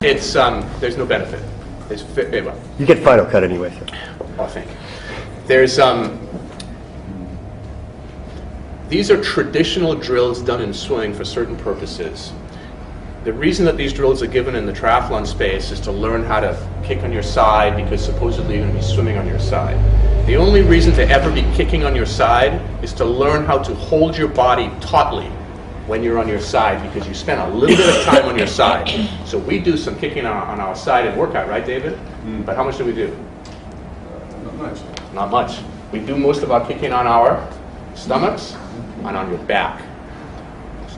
It's, there's no benefit. Well, You get final cut anyway. So. I think. There's, these are traditional drills done in swimming for certain purposes. The reason that these drills are given in the triathlon space is to learn how to kick on your side, because supposedly you're going to be swimming on your side. The only reason to ever be kicking on your side is to learn how to hold your body tautly when you're on your side, because you spend a little bit of time on your side. So we do some kicking on our side in workout, right, David? But how much do we do? Not much. Not much. We do most of our kicking on our stomachs and on your back.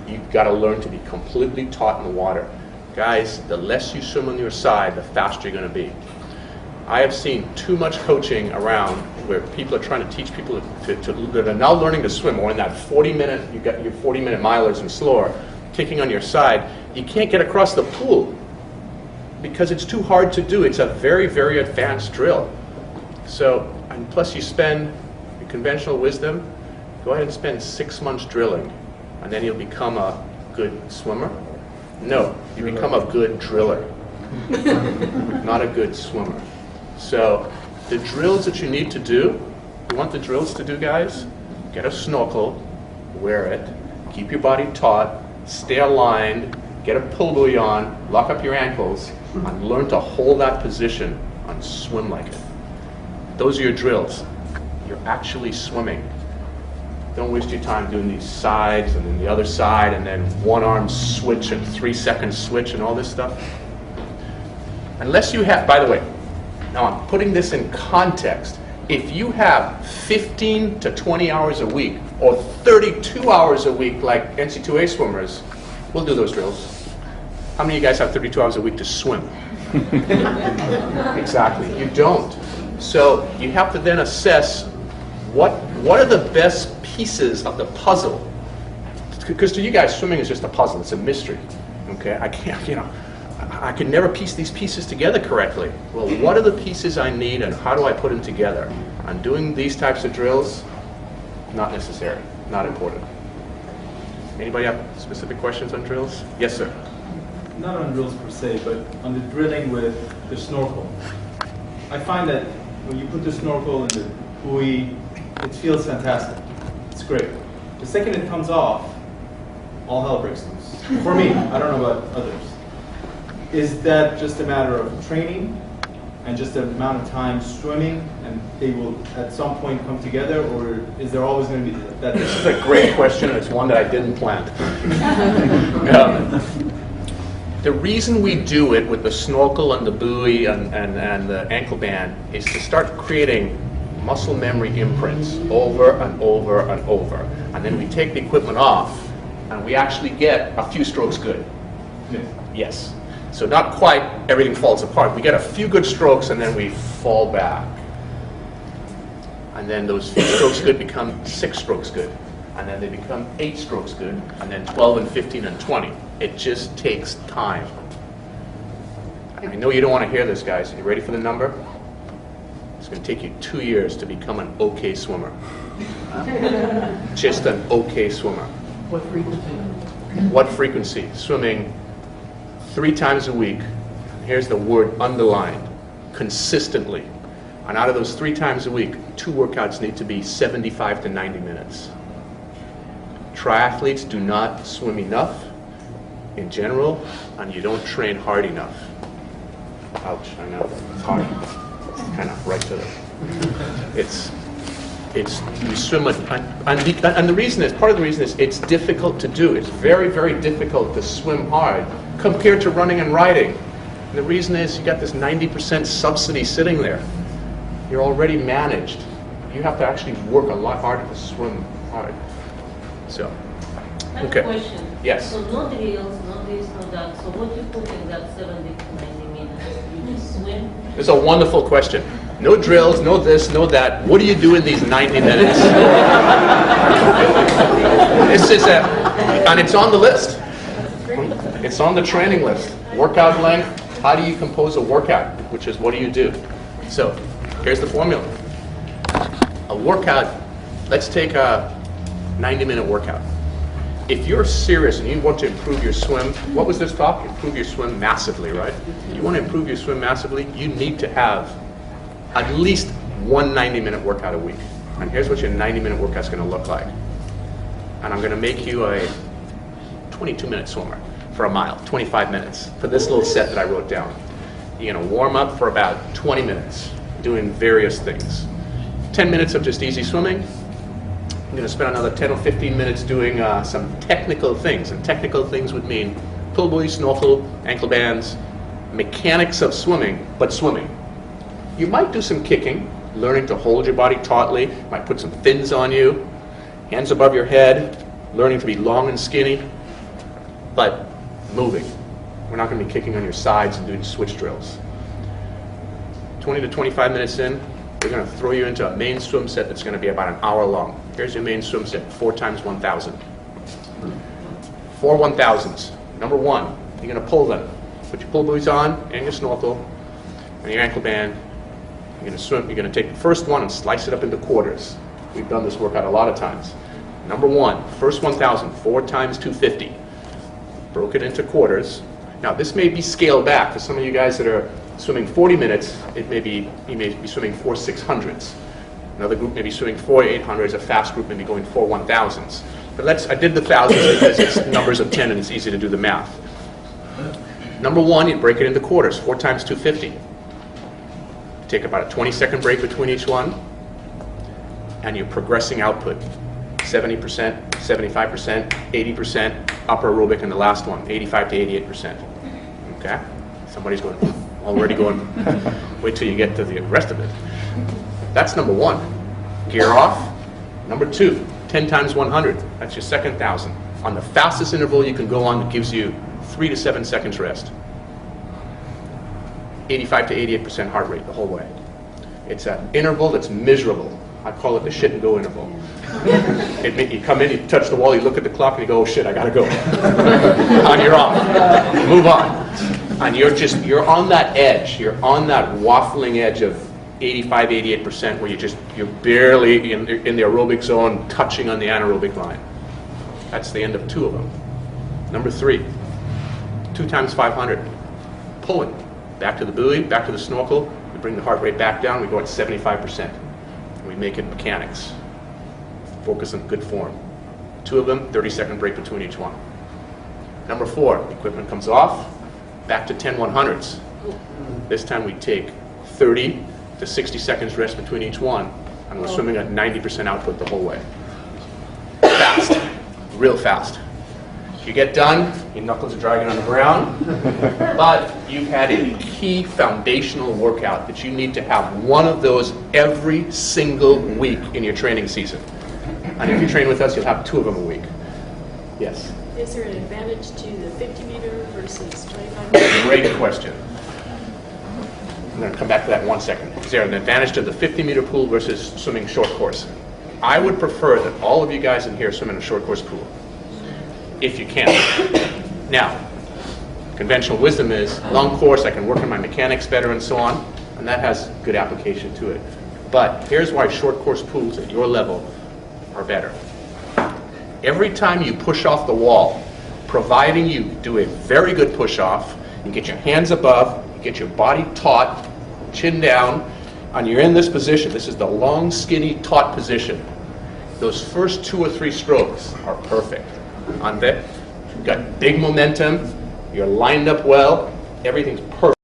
You've got to learn to be completely taut in the water. Guys, the less you swim on your side, the faster you're going to be. I have seen too much coaching around where people are trying to teach people that are now learning to swim, or in that 40-minute, you've got your 40-minute milers and slower, kicking on your side. You can't get across the pool because it's too hard to do. It's a very, very advanced drill. So, and plus you spend your conventional wisdom, go ahead and spend 6 months drilling, and then you'll become a good swimmer. No, you become a good driller, not a good swimmer. So the drills that you need to do, you want the drills to do, guys? Get a snorkel, wear it, keep your body taut, stay aligned, get a pull buoy on, lock up your ankles, and learn to hold that position and swim like it. Those are your drills. You're actually swimming. Don't waste your time doing these sides and then the other side and then one arm switch and 3-second switch and all this stuff. Unless you have, by the way, now I'm putting this in context. If you have 15 to 20 hours a week or 32 hours a week like NC2A swimmers, we'll do those drills. How many of you guys have 32 hours a week to swim? Exactly, you don't. So you have to then assess what are the best pieces of the puzzle, because to you guys swimming is just a puzzle, it's a mystery. Okay, I can't, I can never piece these pieces together correctly. Well, what are the pieces I need and how do I put them together? And doing these types of drills, not necessary, not important. Anybody have specific questions on drills? Yes, sir. Not on drills per se, but on the drilling with the snorkel. I find that when you put the snorkel in the buoy, it feels fantastic. It's great. The second it comes off, all hell breaks loose. For me, I don't know about others. Is that just a matter of training and just the amount of time swimming and they will at some point come together, or is there always going to be that? This is a great question. It's one that I didn't plan. The reason we do it with the snorkel and the buoy and the ankle band is to start creating muscle memory imprints over and over and over. And then we take the equipment off and we actually get a few strokes good. Yes. So not quite everything falls apart. We get a few good strokes and then we fall back. And then those few strokes good become 6 strokes good. And then they become 8 strokes good. And then 12 and 15 and 20. It just takes time. I know you don't want to hear this, guys. Are you ready for the number? It's going to take you 2 years to become an okay swimmer. Just an okay swimmer. What frequency? What frequency? Swimming 3 times a week. Here's the word underlined. Consistently. And out of those 3 times a week, 2 workouts need to be 75 to 90 minutes. Triathletes do not swim enough in general, and you don't train hard enough. Ouch, I know, it's hard. Kind of right to the, you swim, and the reason is, part of the reason is it's difficult to do. It's very, very difficult to swim hard compared to running and riding. And the reason is you got this 90% subsidy sitting there. You're already managed. You have to actually work a lot harder to swim hard. So, I have okay. a question. Yes. So no drills, no this, no that. So what do you put in that 70 to 90 minutes? You just swim? It's a wonderful question. No drills, no this, no that. What do you do in these 90 minutes? This is and it's on the list. It's on the training list. Workout length, how do you compose a workout? Which is, what do you do? So, here's the formula. A workout, let's take a 90-minute workout. if you're serious and you want to improve your swim, what was this talk? Improve your swim massively, right? You want to improve your swim massively, you need to have at least one 90-minute workout a week. And here's what your 90-minute workout's going to look like. And I'm going to make you a 22-minute swimmer for a mile, 25 minutes, for this little set that I wrote down. You're going to warm up for about 20 minutes, doing various things. 10 minutes of just easy swimming. I'm going to spend another 10 or 15 minutes doing some technical things. And technical things would mean pull buoy, snorkel, ankle bands, mechanics of swimming, but swimming. You might do some kicking, learning to hold your body tautly, might put some fins on you, hands above your head, learning to be long and skinny, but moving. We're not going to be kicking on your sides and doing switch drills. 20 to 25 minutes in, we're going to throw you into a main swim set that's going to be about an hour long. Here's your main swim set, 4 times 1,000. 4 1,000s. Number 1, you're going to pull them. Put your pull buoys on and your snorkel and your ankle band. You're going to swim. You're going to take the first one and slice it up into quarters. We've done this workout a lot of times. Number 1, first 1,000, 4 times 250. Broke it into quarters. Now this may be scaled back for some of you guys that are swimming 40 minutes. You may be swimming 4 600s. Another group may be swimming 4 800s. A fast group may be going 4 1,000s. But I did the thousands because it's numbers of 10 and it's easy to do the math. Number 1, you break it into quarters, 4 times 250. Take about a 20-second break between each one, and you're progressing output. 70%, 75%, 80%, upper aerobic in the last one, 85 to 88%. Okay? Somebody's already going, wait till you get to the rest of it. That's number 1. Gear off. Number 2, 10 times 100. That's your second 1,000. On the fastest interval you can go on, that gives you 3 to 7 seconds rest. 85 to 88% heart rate the whole way. It's an interval that's miserable. I call it the shit and go interval. You come in, you touch the wall, you look at the clock, and you go, oh shit, I gotta go. And you're off. Move on. And you're on that edge. You're on that waffling edge of 85, 88% where you're barely in the aerobic zone, touching on the anaerobic line. That's the end of 2 of them. Number 3, 2 times 500. Pulling. Back to the buoy, back to the snorkel. We bring the heart rate back down. We go at 75%. We make it mechanics. Focus on good form. 2 of them, 30-second break between each one. Number 4, equipment comes off. Back to 10 100s. This time we take 30 to 60 seconds rest between each one, and we're swimming at 90% output the whole way. Fast. Real fast. You get done, your knuckles are dragging on the ground, but you've had a key foundational workout that you need to have one of those every single week in your training season. And if you train with us, you'll have 2 of them a week. Yes? Is there an advantage to the 50-meter versus 25-meter? Great question. I'm going to come back to that in 1 second. Is there an advantage to the 50-meter pool versus swimming short course? I would prefer that all of you guys in here swim in a short course pool, if you can. Now, conventional wisdom is long course, I can work on my mechanics better and so on, and that has good application to it. But here's why short course pools at your level are better. Every time you push off the wall, providing you do a very good push off, you get your hands above, you get your body taut, chin down, and you're in this position. This is the long, skinny, taut position. Those first 2 or 3 strokes are perfect. On that, you've got big momentum, you're lined up well, everything's perfect.